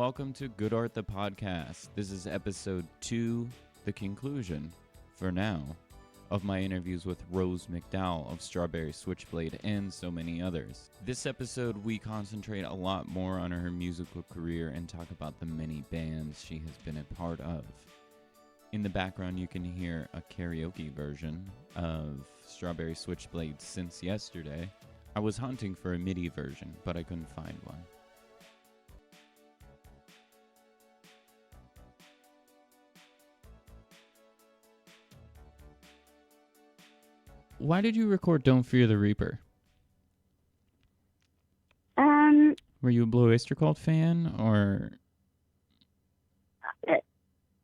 welcome to Good Art the Podcast. This is episode 2, the conclusion, for now, of my interviews with Rose McDowall of Strawberry Switchblade and so many others. This episode, we concentrate a lot more on her musical career and talk about the many bands she has been a part of. In the background, you can hear a karaoke version of Strawberry Switchblade Since Yesterday. I was hunting for a MIDI version, but I couldn't find one. Why did you record Don't Fear the Reaper? Were you a Blue Oyster Cult fan, or...?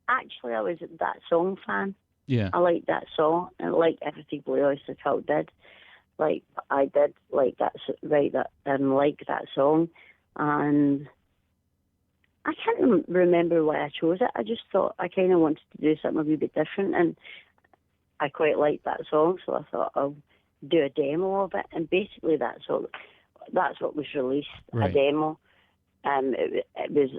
Actually, I was a That Song fan. Yeah. I liked that song, and I liked everything Blue Oyster Cult did. Like, I did like that, like that song, and I can't remember why I chose it. I just thought I kind of wanted to do something a wee bit different, and I quite liked that song, so I thought I'll do a demo of it. And basically, that's what was released, right. A demo. It was.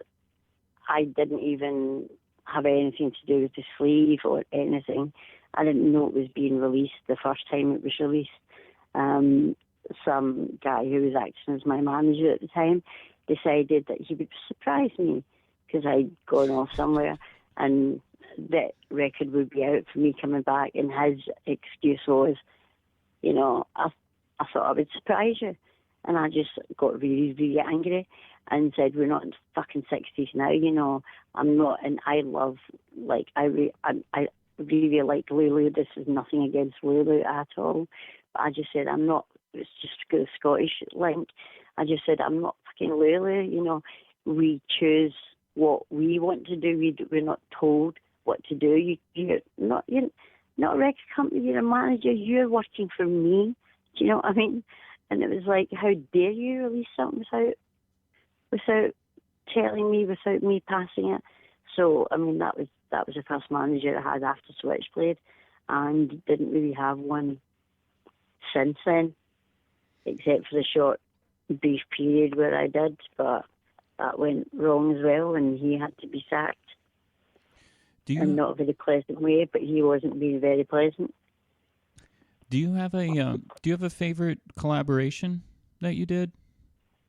I didn't even have anything to do with the sleeve or anything. I didn't know it was being released the first time it was released. Some guy who was acting as my manager at the time decided that he would surprise me because I'd gone off somewhere, and that record would be out for me coming back, and his excuse was, I thought I would surprise you. And I just got really, really angry and said, we're not in the fucking 60s now, I'm not, and I love, I really like Lulu. This is nothing against Lulu at all. But I just said, I'm not, it's just a Scottish link. I just said, I'm not fucking Lulu, we choose what we want to do. We're not told what to do. You're not a record company, you're a manager, you're working for me. Do you know what I mean? And it was like, how dare you release something without telling me, without me passing it? So, I mean, that was the first manager I had after Switchblade, and didn't really have one since then, except for the short, brief period where I did, but that went wrong as well, and he had to be sacked. In not a very pleasant way, but he wasn't being very pleasant. Do you have a favorite collaboration that you did,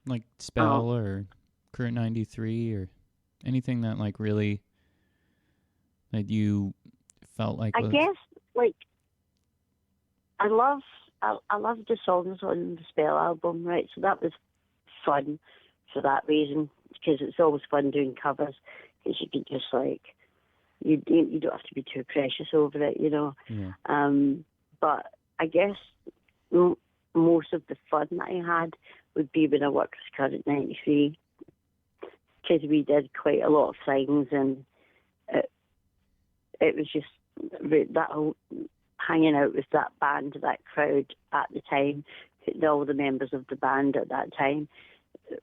like Spell or Current 93 or anything that really that you felt like? I guess I love the songs on the Spell album, right? So that was fun for that reason, because it's always fun doing covers, because you can just you don't have to be too precious over it, Yeah. But I guess most of the fun that I had would be when I worked with Current 93, because we did quite a lot of things, and it was just that whole hanging out with that band, that crowd at the time. All the members of the band at that time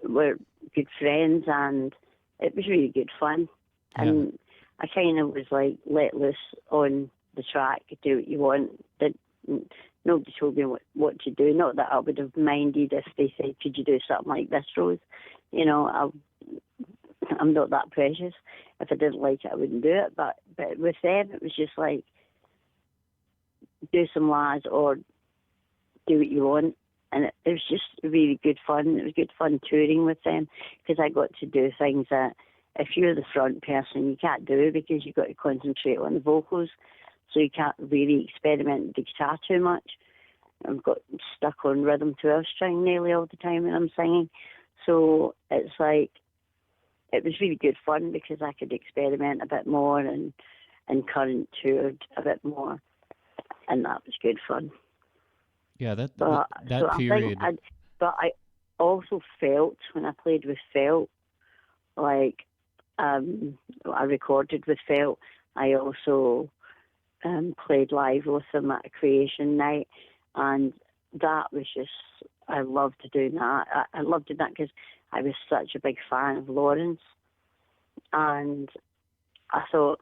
were good friends, and it was really good fun. Yeah. And I kind of was let loose on the track, do what you want. Nobody told me what to do. Not that I would have minded if they said, could you do something like this, Rose? I'm not that precious. If I didn't like it, I wouldn't do it. But with them, it was just do some lads or do what you want. And it was just really good fun. It was good fun touring with them, because I got to do things that if you're the front person, you can't do, because you've got to concentrate on the vocals. So you can't really experiment with the guitar too much. I've got stuck on rhythm 12 string nearly all the time when I'm singing. So it's it was really good fun, because I could experiment a bit more, and Current toured a bit more, and that was good fun. Yeah, that so period. But I also felt, when I played with Felt, I recorded with Felt, I also played live with them at a creation night, and that was just, I loved doing that. I loved doing that because I was such a big fan of Lawrence, and I thought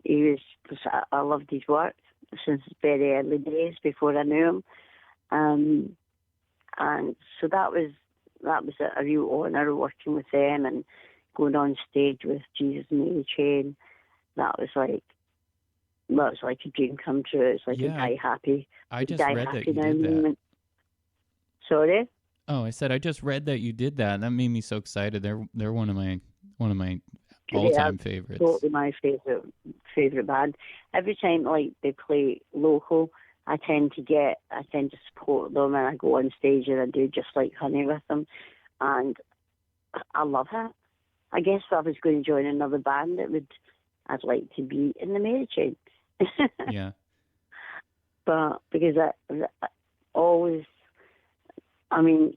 I loved his work since very early days, before I knew him, and so that was a real honour working with them, and going on stage with Jesus Mary Chain, that was like a dream come true. It's like a die happy. I just die read happy that you now did that. moment. Sorry? Oh, I said I just read that you did that. That made me so excited. They're one of my all-time favorites. Totally my favorite band. Every time like they play local, I tend to support them, and I go on stage and I do Just Like Honey with them, and I love it. I guess if I was going to join another band, I'd like to be in the Mary Chain. Yeah. But because I always, I mean,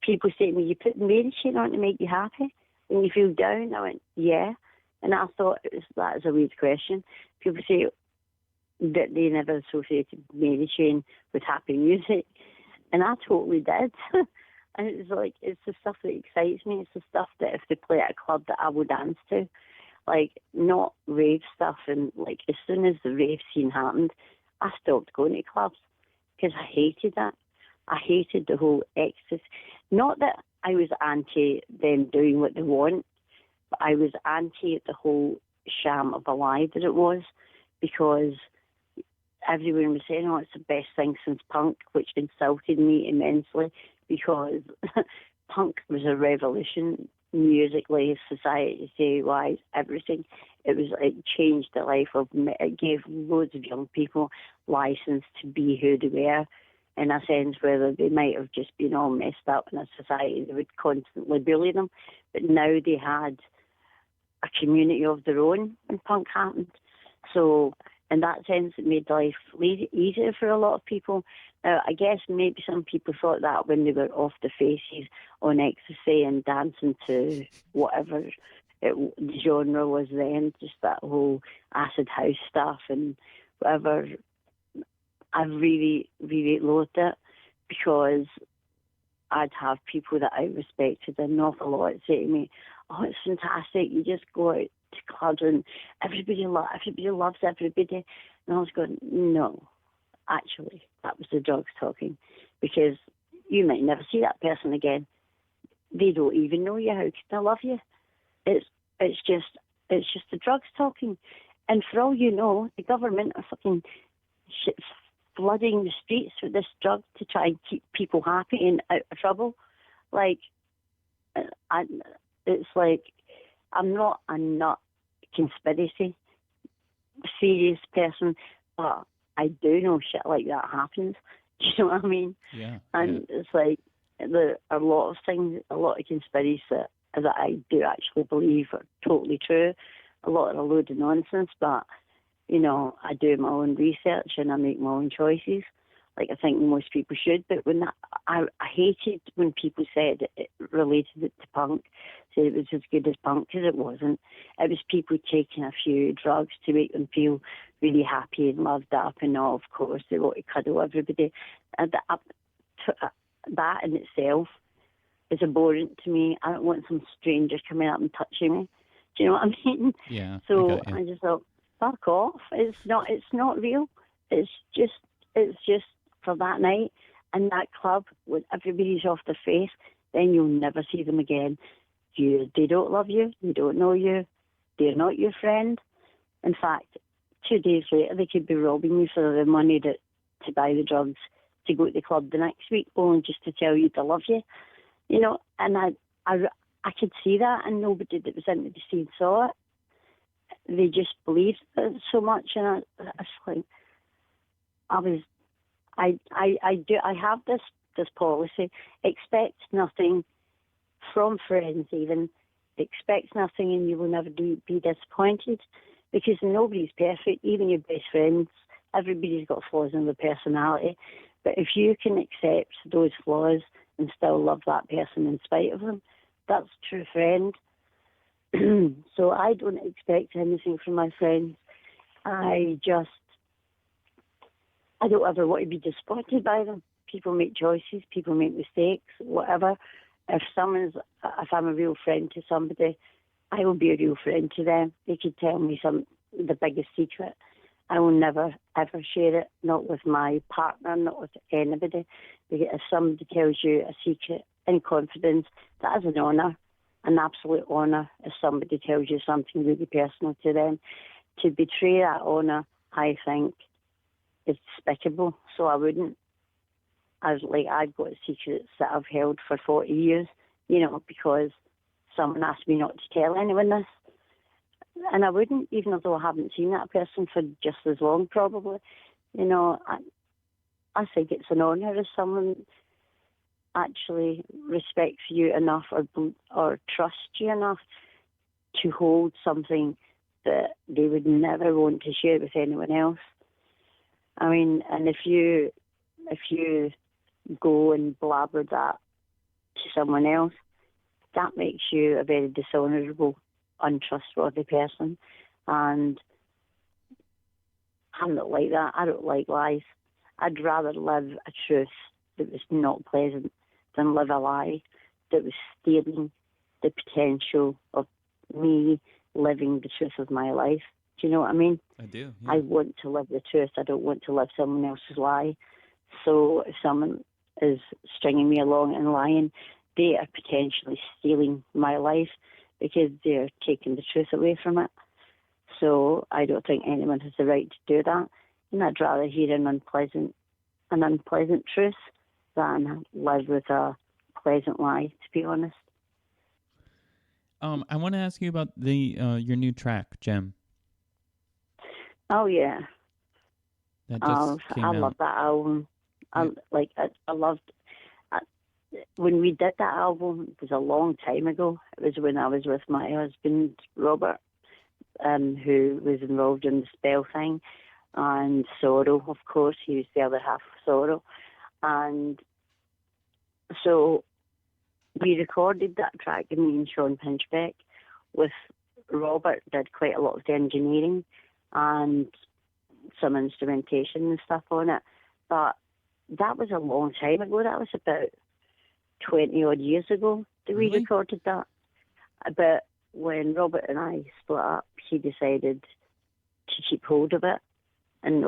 people say to me, you put the Mary Chain on to make you happy when you feel down. I went, yeah. And I thought that is a weird question. People say that they never associated Mary Chain with happy music. And I totally did. And it's like, it's the stuff that excites me. It's the stuff that if they play at a club that I will dance to. Like, not rave stuff. And like, as soon as the rave scene happened, I stopped going to clubs because I hated that. I hated the whole ecstasy. Not that I was anti them doing what they want, but I was anti the whole sham of a lie that it was, because everyone was saying, oh, it's the best thing since punk, which insulted me immensely, because punk was a revolution musically, society-wise, everything. It changed the life of, it gave loads of young people license to be who they were, in a sense, whether they might have just been all messed up in a society that would constantly bully them. But now they had a community of their own when punk happened. So in that sense, it made life easier for a lot of people. Now, I guess maybe some people thought that when they were off the faces on ecstasy and dancing to whatever the genre was then, just that whole acid house stuff and whatever. I really, really loathed it, because I'd have people that I respected an awful lot say to me, oh, it's fantastic, you just go out to clubs and everybody loves everybody. And I was going, no, actually, that was the drugs talking, because you might never see that person again. They don't even know you. How can I love you? It's just the drugs talking. And for all you know, the government are fucking flooding the streets with this drug to try and keep people happy and out of trouble. Like, it's like, I'm not a nut conspiracy serious person, but I do know shit like that happens. Do you know what I mean? Yeah. And it's like, there are a lot of things, a lot of conspiracies that I do actually believe are totally true. A lot are a load of nonsense, but you know, I do my own research and I make my own choices, like I think most people should. But when I hated when people said it related it to punk, said it was as good as punk, because it wasn't. It was people taking a few drugs to make them feel really happy and loved up, and all, of course, they want to cuddle everybody. And that in itself is abhorrent to me. I don't want some stranger coming up and touching me. Do you know what I mean? Yeah. So I just thought, fuck off. It's not real. It's just for that night and that club when everybody's off their face, then you'll never see them again. They don't love you, they don't know you, they're not your friend. In fact, 2 days later they could be robbing you for the money to buy the drugs to go to the club the next week, only just to tell you they love you. You know, and I could see that, and nobody that was into the scene saw it. They just believed it so much, and I have this policy: expect nothing from friends, even expect nothing, and you will never be disappointed, because nobody's perfect, even your best friends. Everybody's got flaws in their personality, but if you can accept those flaws and still love that person in spite of them, that's a true friend. So I don't expect anything from my friends. I don't ever want to be disappointed by them. People make choices, people make mistakes, whatever. If I'm a real friend to somebody, I will be a real friend to them. They could tell me the biggest secret. I will never, ever share it, not with my partner, not with anybody. If somebody tells you a secret in confidence, that is an honour. an absolute honour if somebody tells you something really personal to them. To betray that honour, I think, is despicable. So I wouldn't. I've got secrets that I've held for 40 years, because someone asked me not to tell anyone this. And I wouldn't, even though I haven't seen that person for just as long, probably. I think it's an honour if someone actually respects you enough or trusts you enough to hold something that they would never want to share with anyone else. I mean, and if you go and blabber that to someone else, that makes you a very dishonourable, untrustworthy person. And I'm not like that. I don't like lies. I'd rather live a truth that was not pleasant than live a lie that was stealing the potential of me living the truth of my life. Do you know what I mean? I do. Yeah. I want to live the truth. I don't want to live someone else's lie. So if someone is stringing me along and lying, they are potentially stealing my life because they're taking the truth away from it. So I don't think anyone has the right to do that. And I'd rather hear an unpleasant truth than live with a pleasant lie, to be honest. I want to ask you about the your new track, Gem. Oh yeah, That just came out. I love that album. Yeah. I loved when we did that album. It was a long time ago. It was when I was with my husband Robert, who was involved in the spell thing, and Sorrow, of course. He was the other half of Sorrow, and so we recorded that track, me and Sean Pinchbeck, with Robert. Did quite a lot of the engineering and some instrumentation and stuff on it, but that was a long time ago. That was about 20 odd years ago that we recorded that. But when Robert and I split up, he decided to keep hold of it. And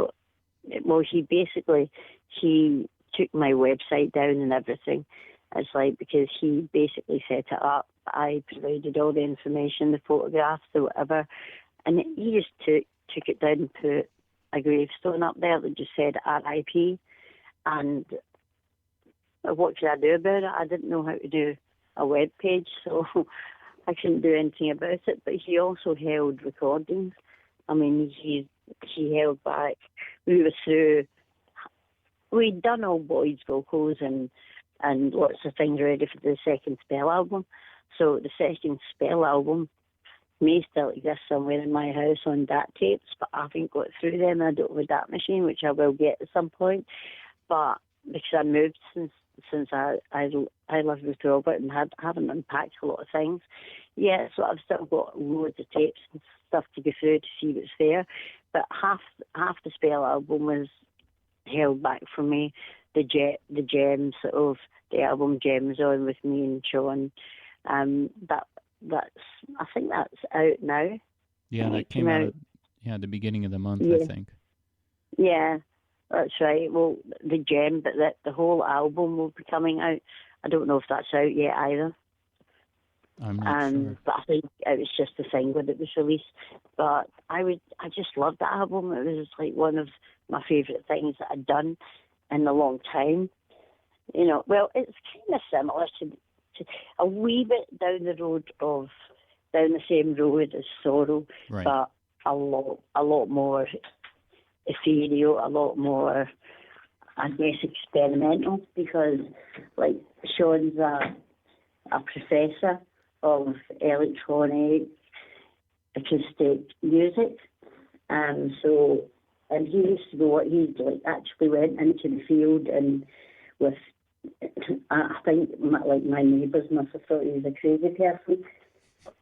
he took my website down and everything. It's because he basically set it up. I provided all the information, the photographs, or whatever. And he just took it down and put a gravestone up there that just said RIP. And what could I do about it? I didn't know how to do a web page, so I couldn't do anything about it. But he also held recordings. I mean, he held back. We'd done all boys' vocals and lots of things ready for the second Spell album. So the second Spell album may still exist somewhere in my house on DAT tapes, but I haven't got through them. I don't have a DAT machine, which I will get at some point. But because I moved since I lived with Robert and haven't unpacked a lot of things yet, so I've still got loads of tapes and stuff to go through to see what's there. But half the Spell album was held back from me. The Gems of the album Gems on with me and Sean. I think that's out now. Yeah, that came out at the beginning of the month, yeah. I think. Yeah, that's right. Well, the Gem, but the whole album will be coming out. I don't know if that's out yet either. I'm not sure. But I think it was just a thing when it was released. But I just loved that album. It was one of my favourite things that I'd done in a long time. Well, it's kind of similar to a wee bit down the same road as Sorrow, right. But a lot more ethereal, a lot more, I guess, experimental, because Sean's a professor of electronic acoustic music, and he used to go. He actually went into the field and with. I think my neighbours must have thought he was a crazy person,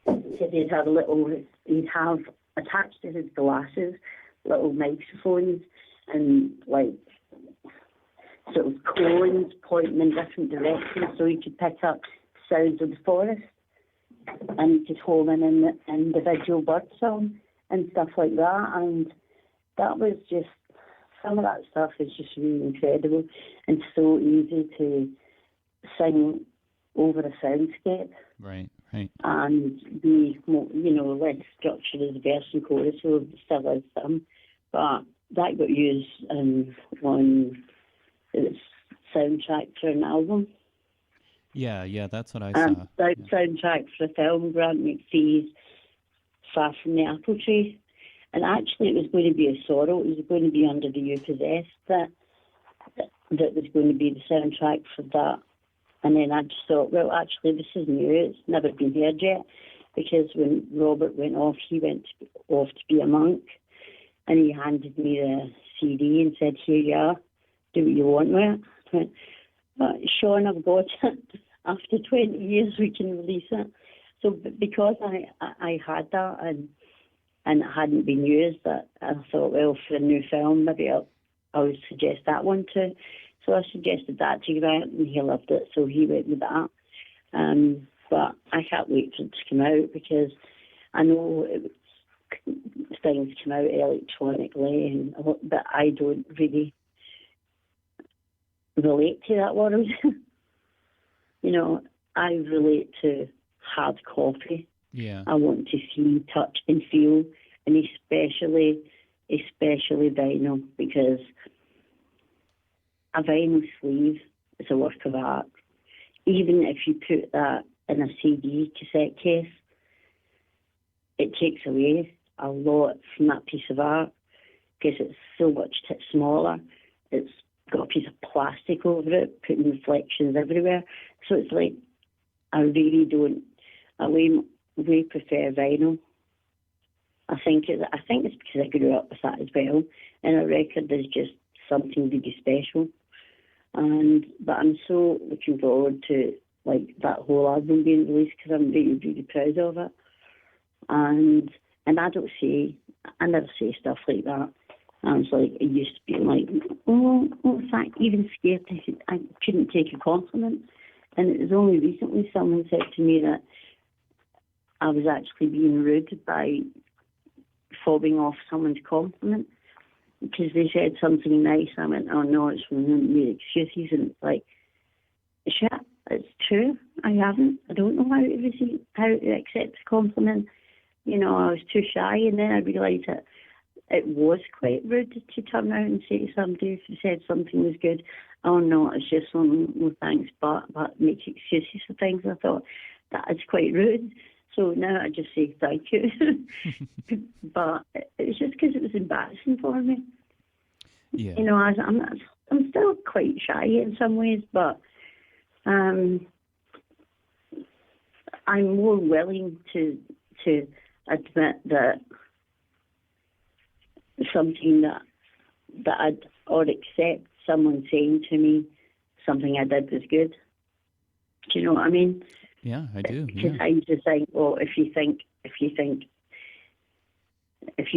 because he'd have attached to his glasses little microphones and sort of cones pointing in different directions, so he could pick up sounds of the forest and he could home in an individual bird song and stuff like that. And that was just, some of that stuff is just really incredible and so easy to sing over a soundscape. Right. Right. and be more, less structured as verse and chorus, so still is some. But that got used on its soundtrack for an album. Yeah, that's what I And saw. that soundtrack for a film, Grant McPhee's Far from the Apple Tree. And actually it was going to be a sorrow. It was going to be Under the You Possessed that was going to be the soundtrack for that. And then I just thought, well, actually, this is new. It's never been heard yet. Because when Robert went off, he went off to be a monk. And he handed me the CD and said, here you are. Do what you want with it. I went, Sean, I've got it. After 20 years, we can release it. So because I had that and it hadn't been used, that I thought, well, for a new film, maybe I would suggest that one too. So I suggested that to Grant, and he loved it, so he went with that. But I can't wait for it to come out because I know things come out electronically, but I don't really relate to that world. I relate to hard copy. Yeah. I want to see, touch, and feel, and especially vinyl, because a vinyl sleeve is a work of art. Even if you put that in a CD cassette case, it takes away a lot from that piece of art because it's so much smaller. It's got a piece of plastic over it, putting reflections everywhere. So it's like, I really don't. I way prefer vinyl. I think it's because I grew up with that as well. And a record is just something really special. But I'm so looking forward to that whole album being released because I'm really, really proud of it. And I never say stuff like that. I was like, it used to be like, in fact, even scared I couldn't take a compliment. And it was only recently someone said to me that I was actually being rude by fobbing off someone's compliment because they said something nice. I went, oh no, it's from me excuses. And it's like, shit, it's true. I haven't. I don't know how to accept a compliment. I was too shy, and then I realised that it was quite rude to turn around and say to somebody who said something was good, oh no, it's just something, well thanks, but make excuses for things. I thought, that is quite rude. So now I just say thank you. But it's just because it was embarrassing for me. Yeah. I'm still quite shy in some ways, but I'm more willing to admit that something that I'd or accept someone saying to me something I did was good. Do you know what I mean? Yeah, I do. Because Yeah. I used to think, well, if you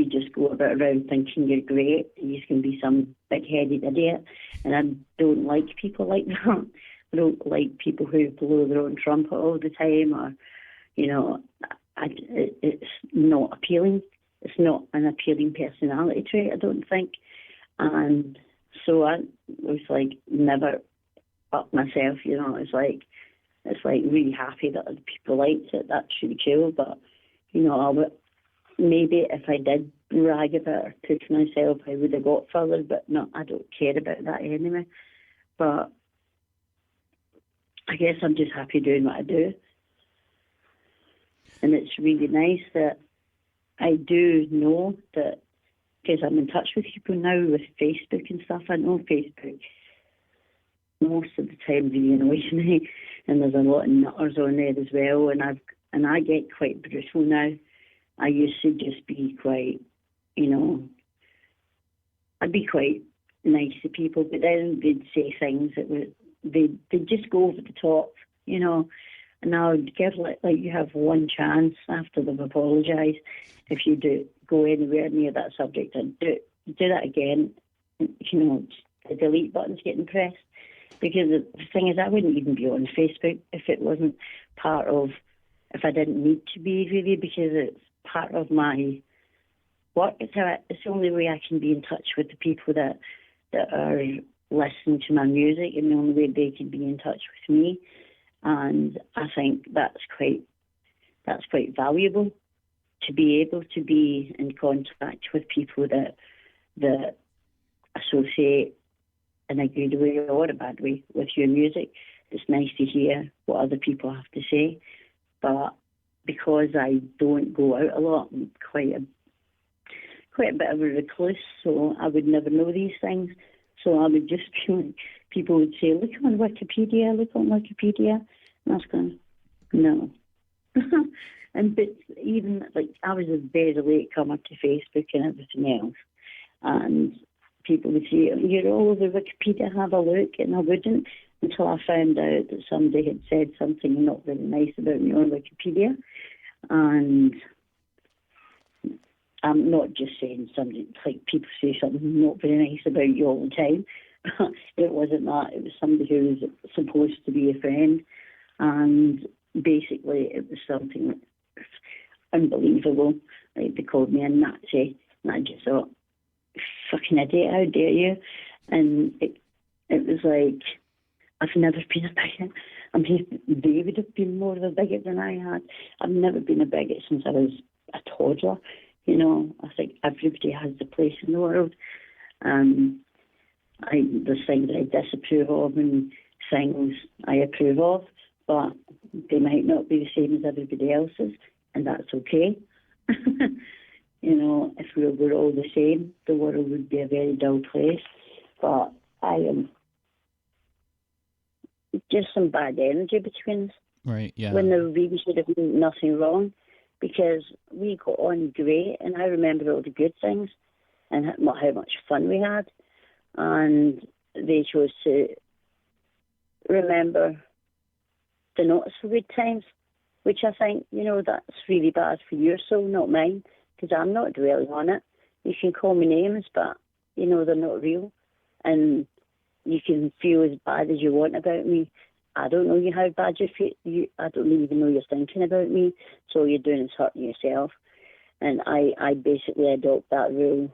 just go around thinking you're great, you can be some big-headed idiot. And I don't like people like that. I don't like people who blow their own trumpet all the time, or, it's not appealing. It's not an appealing personality trait, I don't think. And so I was like, never up myself, It's like really happy that other people liked it. That's really cool. But, maybe if I did brag about or push myself, I would have got further. But no, I don't care about that anyway. But I guess I'm just happy doing what I do. And it's really nice that I do know that, because I'm in touch with people now with Facebook and stuff. I know Facebook most of the time really annoys me, and there's a lot of nutters on there as well. And I get quite brutal now. I used to just be quite, I'd be quite nice to people, but then they'd say things that they'd just go over the top, And I would give you have one chance after they've apologised. If you do go anywhere near that subject and do that again, the delete button's getting pressed. Because the thing is, I wouldn't even be on Facebook if it wasn't if I didn't need to be, really, because it's part of my work. It's the only way I can be in touch with the people that are listening to my music, and the only way they can be in touch with me. And I think that's quite that's quite valuable, to be able to be in contact with people that associate in a good way or a bad way with your music. It's nice to hear what other people have to say, but because I don't go out a lot, I'm quite a bit of a recluse, so I would never know these things. So I would just be like, people would say, look on Wikipedia. And I was going, no. But even, like, I was a very late comer to Facebook and everything else. And people would say, you're all over Wikipedia, have a look. And I wouldn't until I found out that somebody had said something not very nice about me on Wikipedia. And I'm not just saying something, like people say something not very nice about you all the time. It wasn't that. It was somebody who was supposed to be a friend. And basically it was something unbelievable. Like, they called me a Nazi. And I just thought, fucking idiot, how dare you? And it was like, I've never been a bigot. I mean, they would have been more of a bigot than I had. I've never been a bigot since I was a toddler. You know, I think everybody has a place in the world. There's things I disapprove of and things I approve of, but they might not be the same as everybody else's, and that's okay. You know, if we were all the same, the world would be a very dull place. But I am just some bad energy between us. Right, yeah. When there really should have been nothing wrong, because we got on great, and I remember all the good things and how much fun we had. And they chose to remember the not so good times, which I think, you know, that's really bad for your soul, not mine, because I'm not dwelling on it. You can call me names, but, you know, they're not real. And you can feel as bad as you want about me. I don't know how bad you feel. I don't even know you're thinking about me. So all you're doing is hurting yourself. And I basically adopt that rule.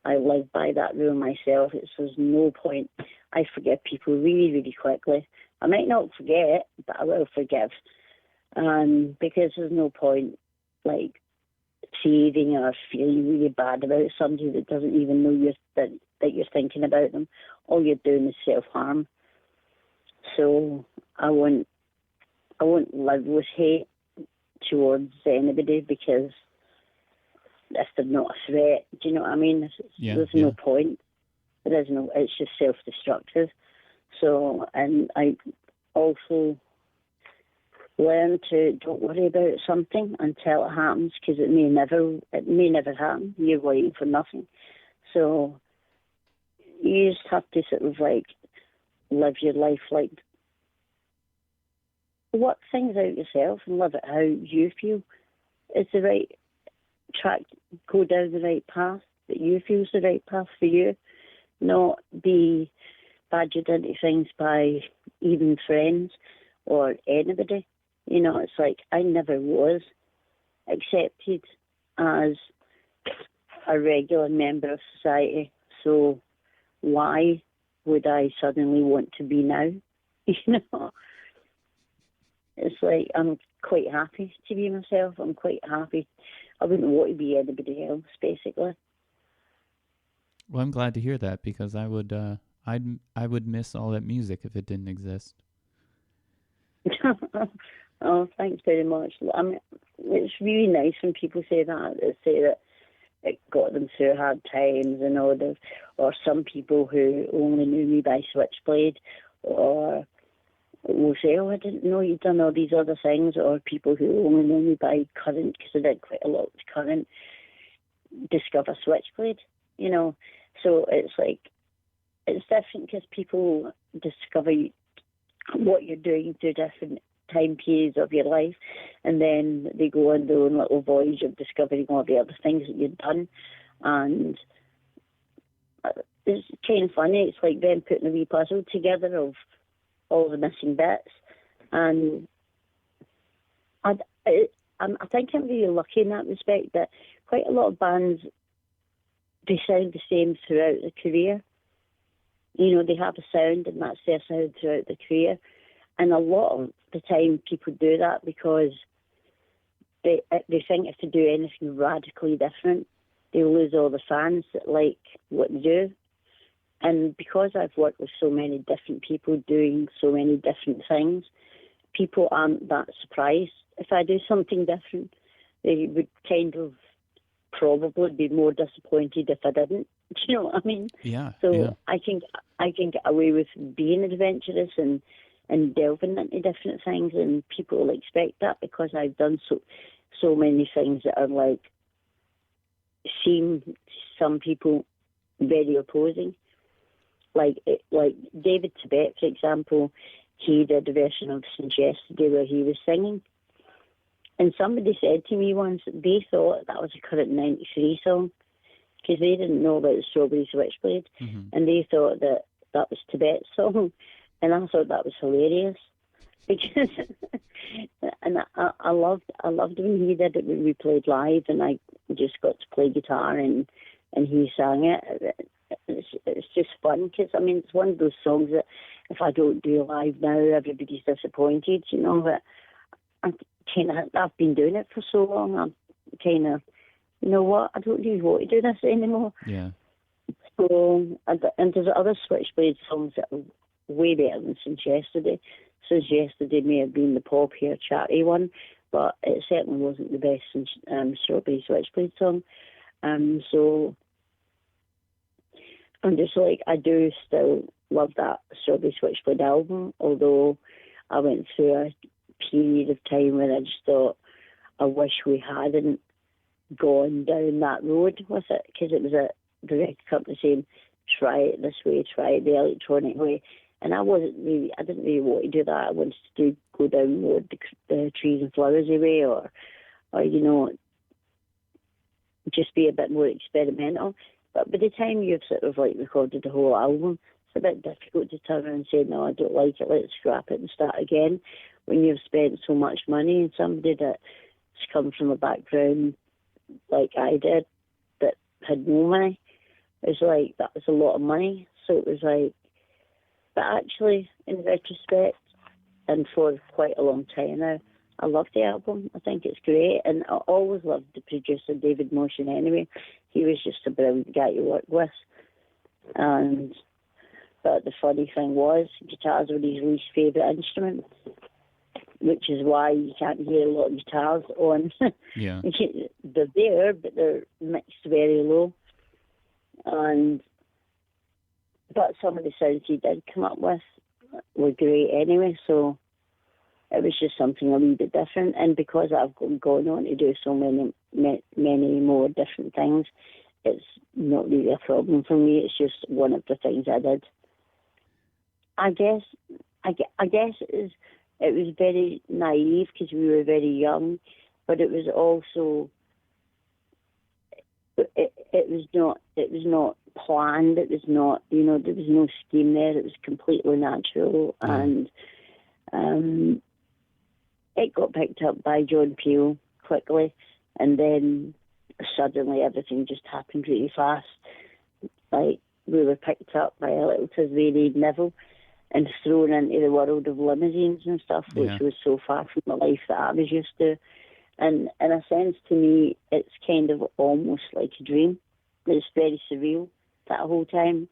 I live by that rule myself. There's no point. I forgive people really, really quickly. I might not forget, but I will forgive. Because there's no point, like, seething or feeling really bad about somebody that doesn't even know that you're thinking about them. All you're doing is self-harm. So I won't live with hate towards anybody, because if they're not a threat, do you know what I mean? There's no point. It's just self-destructive. So, and I also learn to don't worry about something until it happens, because it may never happen. You're waiting for nothing. So you just have to sort of like live your life, like work things out yourself and live it how you feel is the right track, go down the right path that you feel is the right path for you, not be badgered into things by even friends or anybody. You know, it's like I never was accepted as a regular member of society, so why would I suddenly want to be now? You know, it's like I'm quite happy to be myself. I'm quite happy. I wouldn't want to be anybody else, basically. Well, I'm glad to hear that, because I would miss all that music if it didn't exist. Oh, thanks very much. I mean, it's really nice when people say that. They say that it got them through hard times and all that, or some people who only knew me by Switchblade, or will say, oh, I didn't know you'd done all these other things, or people who only know me by Current, because I did quite a lot with Current, discover Switchblade, you know. So it's like, it's different because people discover what you're doing through different time periods of your life, and then they go on their own little voyage of discovering all the other things that you've done. And it's kind of funny. It's like them putting a wee puzzle together of all the missing bits. And I think I'm really lucky in that respect, that quite a lot of bands, they sound the same throughout the career. You know, they have a sound, and that's their sound throughout the career. And a lot of the time people do that because they think if they do anything radically different, they lose all the fans that like what they do. And because I've worked with so many different people doing so many different things, people aren't that surprised if I do something different. They would kind of probably be more disappointed if I didn't. Do you know what I mean? Yeah. So yeah. I can get away with being adventurous and delving into different things, and people will expect that because I've done so many things that are like seem to some people very opposing. Like David Tibet, for example, he did a version of Since Yesterday where he was singing. And somebody said to me once that they thought that was a current 93 song because they didn't know about the Strawberry Switchblade. Mm-hmm. And they thought that was Tibet's song. And I thought that was hilarious. Because and I loved when he did it when we played live and I just got to play guitar and he sang it. It's just fun because, I mean, it's one of those songs that if I don't do live now, everybody's disappointed, you know, but I've been doing it for so long, I'm kind of, you know what, I don't really want to do this anymore. Yeah. So, and there's other Switchblade songs that are way better than Since Yesterday. Since Yesterday may have been the poppier, chatty one, but it certainly wasn't the best Strawberry Switchblade song. So I'm just like, I do still love that Strawberry Switchblade album, although I went through a period of time where I just thought, I wish we hadn't gone down that road with it, because it was the record company saying, try it this way, try it the electronic way. And I didn't really want to do that. I wanted to go down the Trees and Flowers way or, you know, just be a bit more experimental. But by the time you've sort of like recorded the whole album, it's a bit difficult to turn around and say, no, I don't like it, let's scrap it and start again. When you've spent so much money, and somebody that's come from a background like I did that had no money, it's like, that was a lot of money. So it was like, but actually, in retrospect, and for quite a long time now, I love the album. I think it's great. And I always loved the producer, David Motion, anyway. He was just a brilliant guy to work with. But the funny thing was, guitars were his least favourite instrument, which is why you can't hear a lot of guitars on. Yeah. They're there, but they're mixed very low. But some of the sounds he did come up with were great anyway, so it was just something a wee bit different. And because I've gone on to do so many more different things, it's not really a problem for me. It's just one of the things I did. I guess it was very naive because we were very young, but it was also it was not planned. It was not, you know, there was no scheme there. It was completely natural, and it got picked up by John Peel quickly, and then suddenly everything just happened really fast. Like, we were picked up by a little Tasmanian Neville and thrown into the world of limousines and stuff, which was so far from the life that I was used to. And in a sense, to me, it's kind of almost like a dream. It's very surreal that whole time,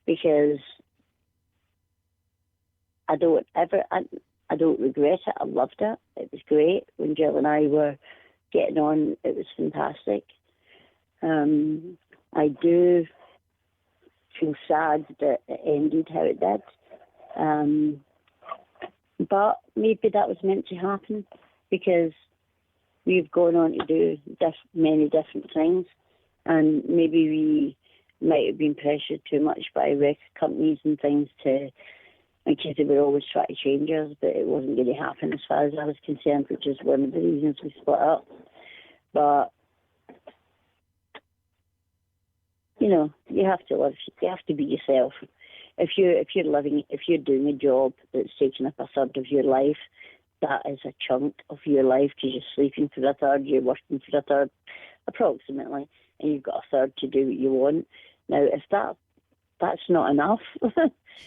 because I don't regret it. I loved it. It was great. When Jill and I were getting on, it was fantastic. I do feel sad that it ended how it did. But maybe that was meant to happen, because we've gone on to do many different things, and maybe we might have been pressured too much by record companies and things because they were always trying to change us, but it wasn't going to happen as far as I was concerned, which is one of the reasons we split up. But, you know, you have to live. You have to be yourself. If you're doing a job that's taking up a third of your life, that is a chunk of your life, because you're sleeping for a third, you're working for a third, approximately, and you've got a third to do what you want. Now, if that's not enough,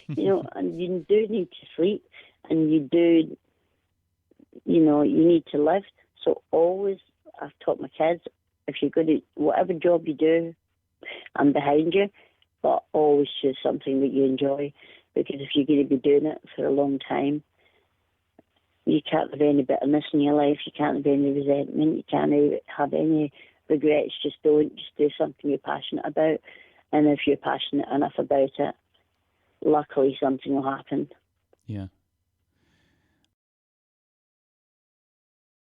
you know, and you do need to sleep, and you do, you know, you need to live. So always, I've taught my kids, if you're going to, whatever job you do, I'm behind you, but always choose something that you enjoy, because if you're going to be doing it for a long time, you can't have any bitterness in your life, you can't have any resentment, you can't have any regrets. Just don't. Just do something you're passionate about, and if you're passionate enough about it, luckily something will happen. Yeah.